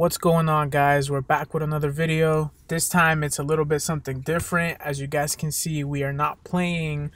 What's going on, guys? We're back with another video. This time it's a little bit something different. As you guys can see, we are not playing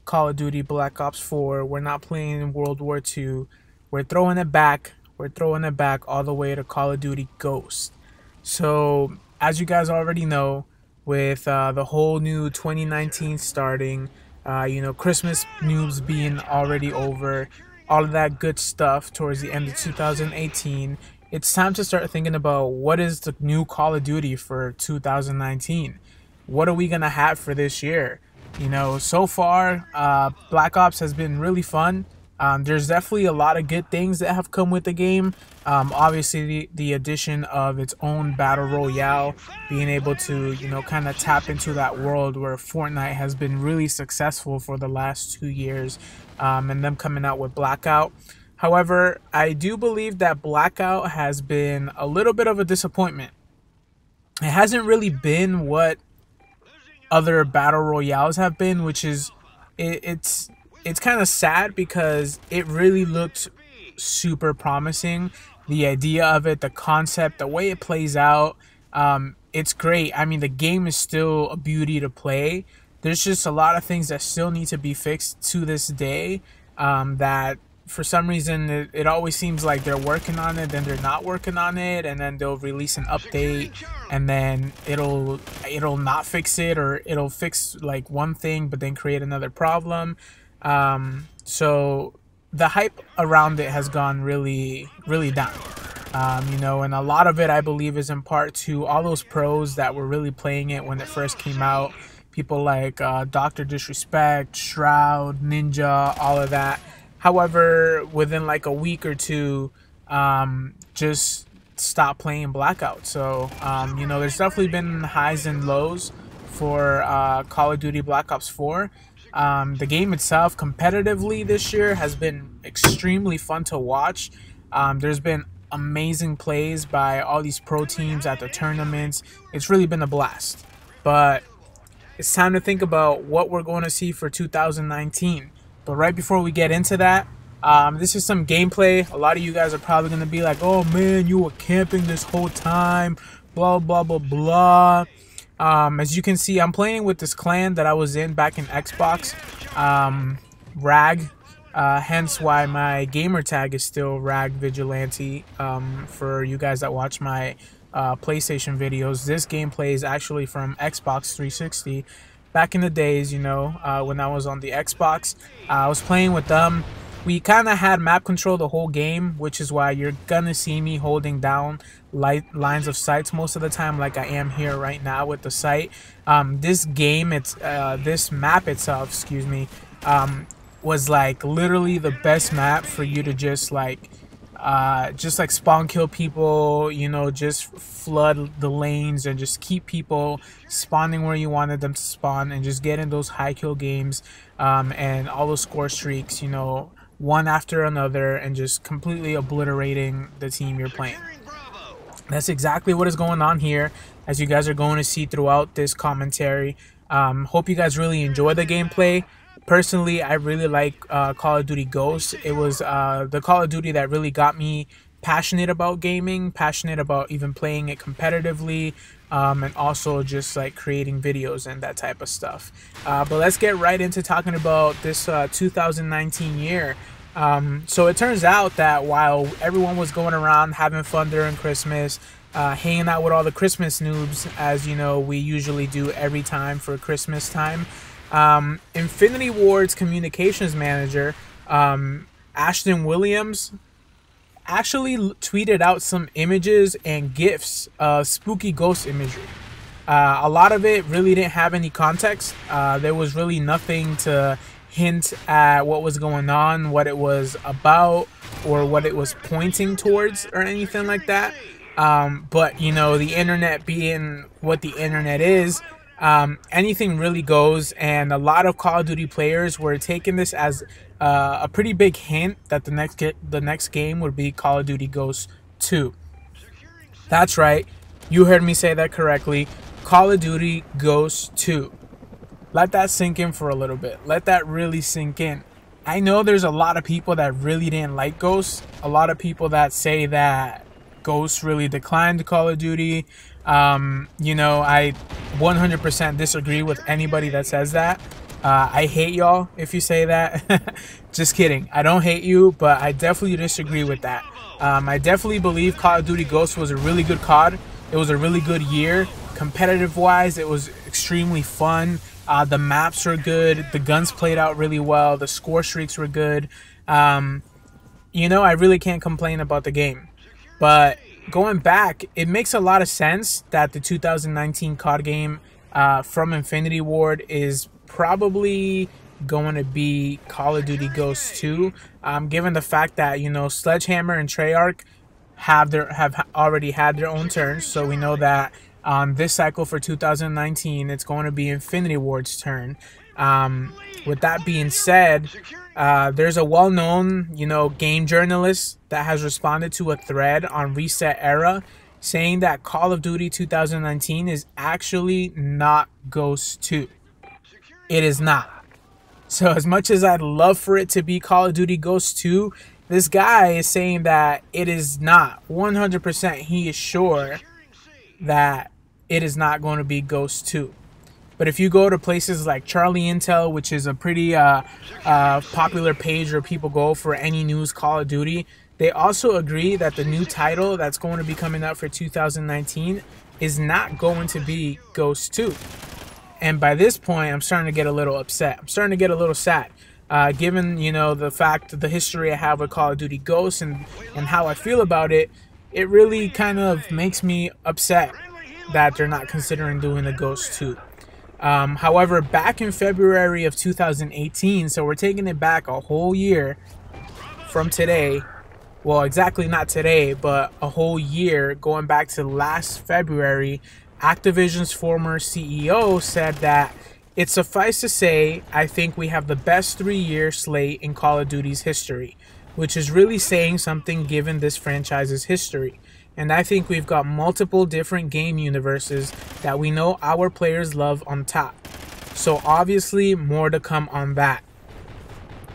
Call of Duty Black Ops 4. We're not playing World War II. We're throwing it back. We're throwing it back all the way to Call of Duty Ghost. So as you guys already know, with the whole new 2019 starting, Christmas news being already over, all of that good stuff towards the end of 2018, it's time to start thinking about what is the new Call of Duty for 2019. What are we gonna have for this year? So far, Black Ops has been really fun. There's definitely a lot of good things that have come with the game. Obviously, the addition of its own battle royale, being able to, kind of tap into that world where Fortnite has been really successful for the last 2 years, and them coming out with Blackout. However, I do believe that Blackout has been a little bit of a disappointment. It hasn't really been what other battle royales have been, which is it's kind of sad because it really looked super promising. The idea of it, the concept, the way it plays out, it's great. I mean, the game is still a beauty to play. There's just a lot of things that still need to be fixed to this day, that for some reason it always seems like they're working on it, then they're not working on it, and then they'll release an update and then it'll not fix it, or it'll fix like one thing but then create another problem. So the hype around it has gone really down, and a lot of it, I believe, is in part to all those pros that were really playing it when it first came out. People like Dr. Disrespect, Shroud, Ninja, all of that. However, within like a week or two, just stop playing Blackout. So, there's definitely been highs and lows for Call of Duty Black Ops 4. The game itself, competitively this year, has been extremely fun to watch. There's been amazing plays by all these pro teams at the tournaments. It's really been a blast. But it's time to think about what we're going to see for 2019. But right before we get into that, this is some gameplay. A lot of you guys are probably going to be like, oh man, you were camping this whole time, blah, blah, blah, blah. As you can see, I'm playing with this clan that I was in back in Xbox, Rag, hence why my gamer tag is still Rag Vigilante. For you guys that watch my PlayStation videos, this gameplay is actually from Xbox 360. Back in the days, when I was on the Xbox, I was playing with them. We kind of had map control the whole game, which is why you're gonna see me holding down lines of sights most of the time, like I am here right now with the sight. This map itself, was like literally the best map for you to just like spawn kill people, just flood the lanes and just keep people spawning where you wanted them to spawn, and just get in those high kill games, and all those score streaks, one after another, and just completely obliterating the team you're playing. That's exactly what is going on here, as you guys are going to see throughout this commentary. Hope you guys really enjoy the gameplay. Personally, I really like Call of Duty Ghost. It was the Call of Duty that really got me passionate about gaming, passionate about even playing it competitively, and also just like creating videos and that type of stuff. But let's get right into talking about this 2019 year. So it turns out that while everyone was going around having fun during Christmas, hanging out with all the Christmas noobs, as we usually do every time for Christmas time, Infinity Ward's communications manager, Ashton Williams, actually tweeted out some images and GIFs of spooky ghost imagery. A lot of it really didn't have any context. There was really nothing to hint at what was going on, what it was about, or what it was pointing towards, or anything like that. But the internet being what the internet is, anything really goes, and a lot of Call of Duty players were taking this as a pretty big hint that the next game would be Call of Duty Ghost 2. That's right, you heard me say that correctly. Call of Duty Ghost 2. Let that sink in for a little bit. Let that really sink in. I know there's a lot of people that really didn't like Ghost. A lot of people that say that Ghost really declined Call of Duty. You know, I 100% disagree with anybody that says that. I hate y'all if you say that. Just kidding. I don't hate you, but I definitely disagree with that. I definitely believe Call of Duty Ghosts was a really good COD. It was a really good year. Competitive-wise, it was extremely fun. The maps were good. The guns played out really well. The score streaks were good. You know, I really can't complain about the game. But going back, it makes a lot of sense that the 2019 COD game from Infinity Ward is probably going to be Call of Duty Ghosts 2, given the fact that, you know, Sledgehammer and Treyarch have already had their own turns. So we know that on this cycle for 2019, it's going to be Infinity Ward's turn. With that being said, there's a well-known, you know, game journalist that has responded to a thread on Reset Era saying that Call of Duty 2019 is actually not Ghost 2. It is not. So as much as I'd love for it to be Call of Duty Ghost 2, this guy is saying that it is not. 100% he is sure that it is not going to be Ghost 2. But if you go to places like Charlie Intel, which is a pretty popular page where people go for any news Call of Duty, they also agree that the new title that's going to be coming out for 2019 is not going to be Ghost 2. And by this point, I'm starting to get a little upset. I'm starting to get a little sad. Given, you know, the fact, the history I have with Call of Duty Ghosts and how I feel about it, it really kind of makes me upset that they're not considering doing the Ghost 2. However, back in February of 2018, so we're taking it back a whole year from today. Well, exactly not today, but a whole year going back to last February. Activision's former CEO said that it's suffice to say, I think we have the best 3-year slate in Call of Duty's history, which is really saying something given this franchise's history. And I think we've got multiple different game universes that we know our players love on top. So obviously more to come on that.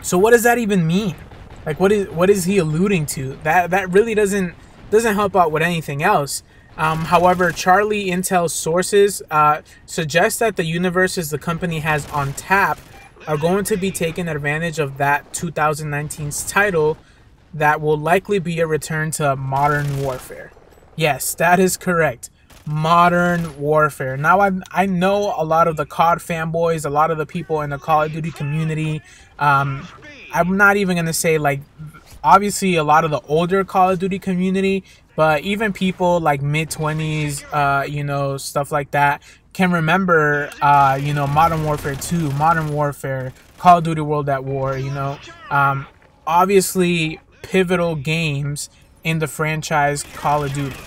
So what does that even mean? Like what is he alluding to? That really doesn't help out with anything else. However, Charlie Intel's sources suggest that the universes the company has on tap are going to be taking advantage of that 2019's title that will likely be a return to Modern Warfare. Yes, that is correct. Modern Warfare. Now, I know a lot of the COD fanboys, a lot of the people in the Call of Duty community. I'm not even going to say, like, obviously a lot of the older Call of Duty community, but even people like mid-20s, you know, stuff like that, can remember, you know, Modern Warfare 2, Modern Warfare, Call of Duty World at War, you know. Obviously, pivotal games in the franchise Call of Duty.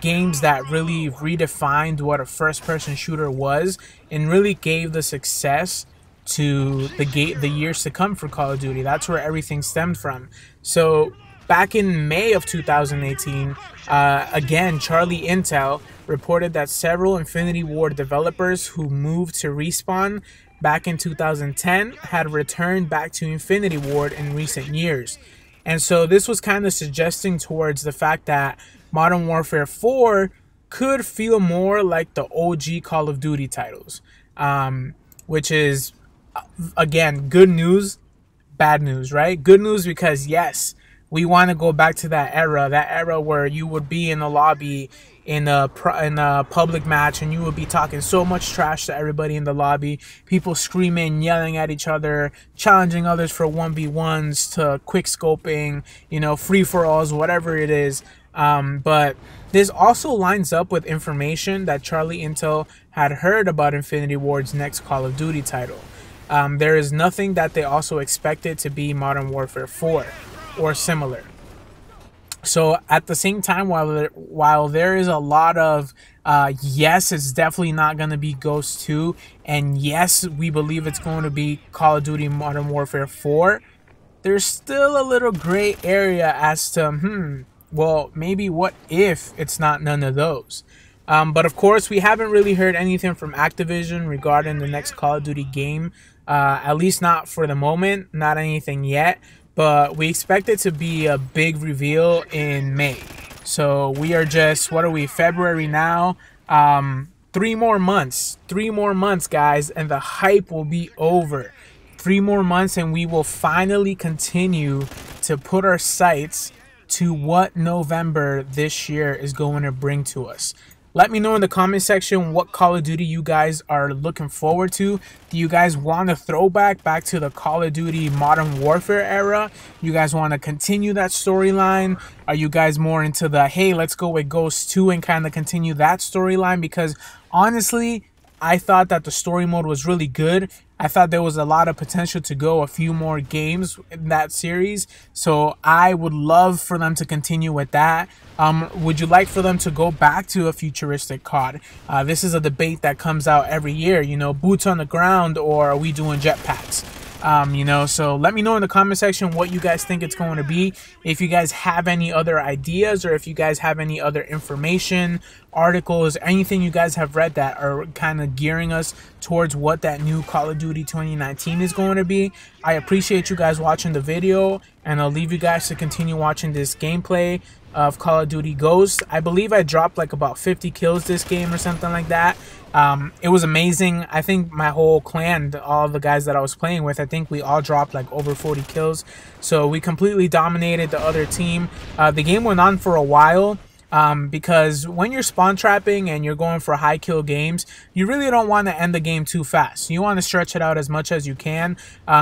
Games that really redefined what a first-person shooter was and really gave the success to the years to come for Call of Duty. That's where everything stemmed from. So back in May of 2018, again, Charlie Intel reported that several Infinity Ward developers who moved to Respawn back in 2010 had returned back to Infinity Ward in recent years. And so this was kind of suggesting towards the fact that Modern Warfare 4 could feel more like the OG Call of Duty titles, which is, again, good news, bad news, right? Good news because, yes, we want to go back to that era where you would be in the lobby in a public match and you would be talking so much trash to everybody in the lobby, people screaming, yelling at each other, challenging others for 1v1s to quick scoping, you know, free-for-alls, whatever it is. But this also lines up with information that Charlie Intel had heard about Infinity Ward's next Call of Duty title. There is nothing that they also expected to be Modern Warfare 4 or similar. So at the same time, while there is a lot of yes, it's definitely not going to be Ghost 2, and yes, we believe it's going to be Call of Duty Modern Warfare 4, there's still a little gray area as to, well, maybe what if it's not none of those? But of course, we haven't really heard anything from Activision regarding the next Call of Duty game, at least not for the moment, not anything yet. But we expect it to be a big reveal in May. So we are just, what are we, February now? 3 more months, guys, and the hype will be over. 3 more months and we will finally continue to put our sights to what November this year is going to bring to us. Let me know in the comment section what Call of Duty you guys are looking forward to. Do you guys want a throwback back to the Call of Duty Modern Warfare era? You guys want to continue that storyline? Are you guys more into the, hey, let's go with Ghost 2 and kind of continue that storyline? Because honestly, I thought that the story mode was really good. I thought there was a lot of potential to go a few more games in that series. So I would love for them to continue with that. Would you like for them to go back to a futuristic COD? This is a debate that comes out every year, you know, boots on the ground, or are we doing jetpacks? You know, so let me know in the comment section what you guys think it's going to be. If you guys have any other ideas, or if you guys have any other information, articles, anything you guys have read that are kind of gearing us towards what that new Call of Duty 2019 is going to be. I appreciate you guys watching the video, and I'll leave you guys to continue watching this gameplay of Call of Duty Ghosts. I believe I dropped like about 50 kills this game or something like that. It was amazing. I think my whole clan, all the guys that I was playing with, I think we all dropped like over 40 kills. So we completely dominated the other team. The game went on for a while. Because when you're spawn trapping and you're going for high kill games, you really don't want to end the game too fast. You want to stretch it out as much as you can.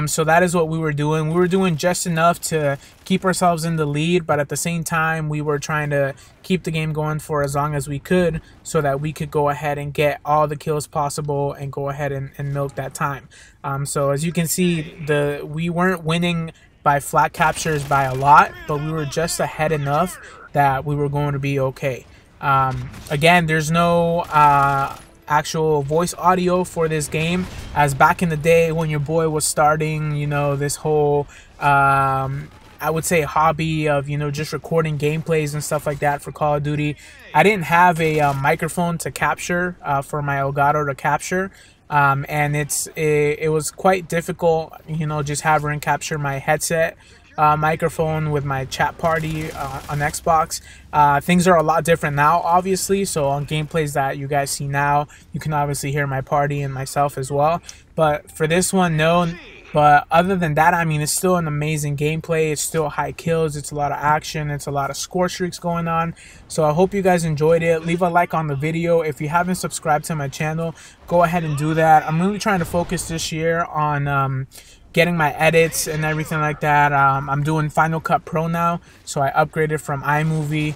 So that is what we were doing. We were doing just enough to keep ourselves in the lead, but at the same time, we were trying to keep the game going for as long as we could so that we could go ahead and get all the kills possible and go ahead and milk that time. So as you can see, we weren't winning by flat captures by a lot, but we were just ahead enough that we were going to be okay. Again, there's no actual voice audio for this game, as back in the day when your boy was starting, you know, this whole I would say hobby of, you know, just recording gameplays and stuff like that for Call of Duty. I didn't have a microphone to capture for my Elgato to capture. And it was quite difficult, you know, just having capture my headset microphone with my chat party on Xbox. Things are a lot different now, obviously. So on gameplays that you guys see now, you can obviously hear my party and myself as well. But for this one, no. But other than that, I mean, it's still an amazing gameplay. It's still high kills. It's a lot of action. It's a lot of score streaks going on. So I hope you guys enjoyed it. Leave a like on the video. If you haven't subscribed to my channel, go ahead and do that. I'm really trying to focus this year on getting my edits and everything like that. I'm doing Final Cut Pro now, so I upgraded from iMovie.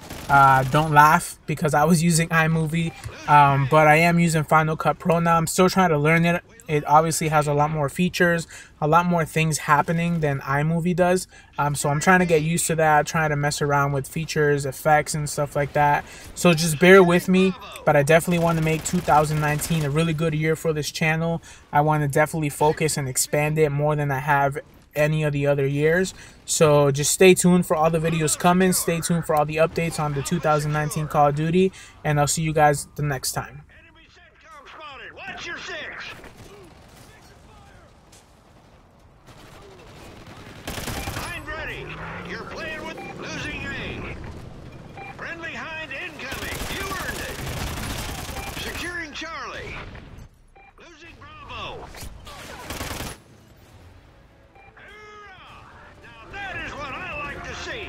Don't laugh, because I was using iMovie, but I am using Final Cut Pro now. I'm still trying to learn it. It obviously has a lot more features, a lot more things happening than iMovie does. So I'm trying to get used to that, trying to mess around with features, effects, and stuff like that. So just bear with me, but I definitely want to make 2019 a really good year for this channel. I want to definitely focus and expand it more than I have any of the other years. So just stay tuned for all the videos coming. Stay tuned for all the updates on the 2019 Call of Duty, and I'll see you guys the next time. Enemy SETCOM spotted. Watch your six. Hind ready. You're playing with losing A. Friendly Hind incoming. You earned it. Securing Charlie. Losing Bravo. Hoorah! Now that is what I like to see.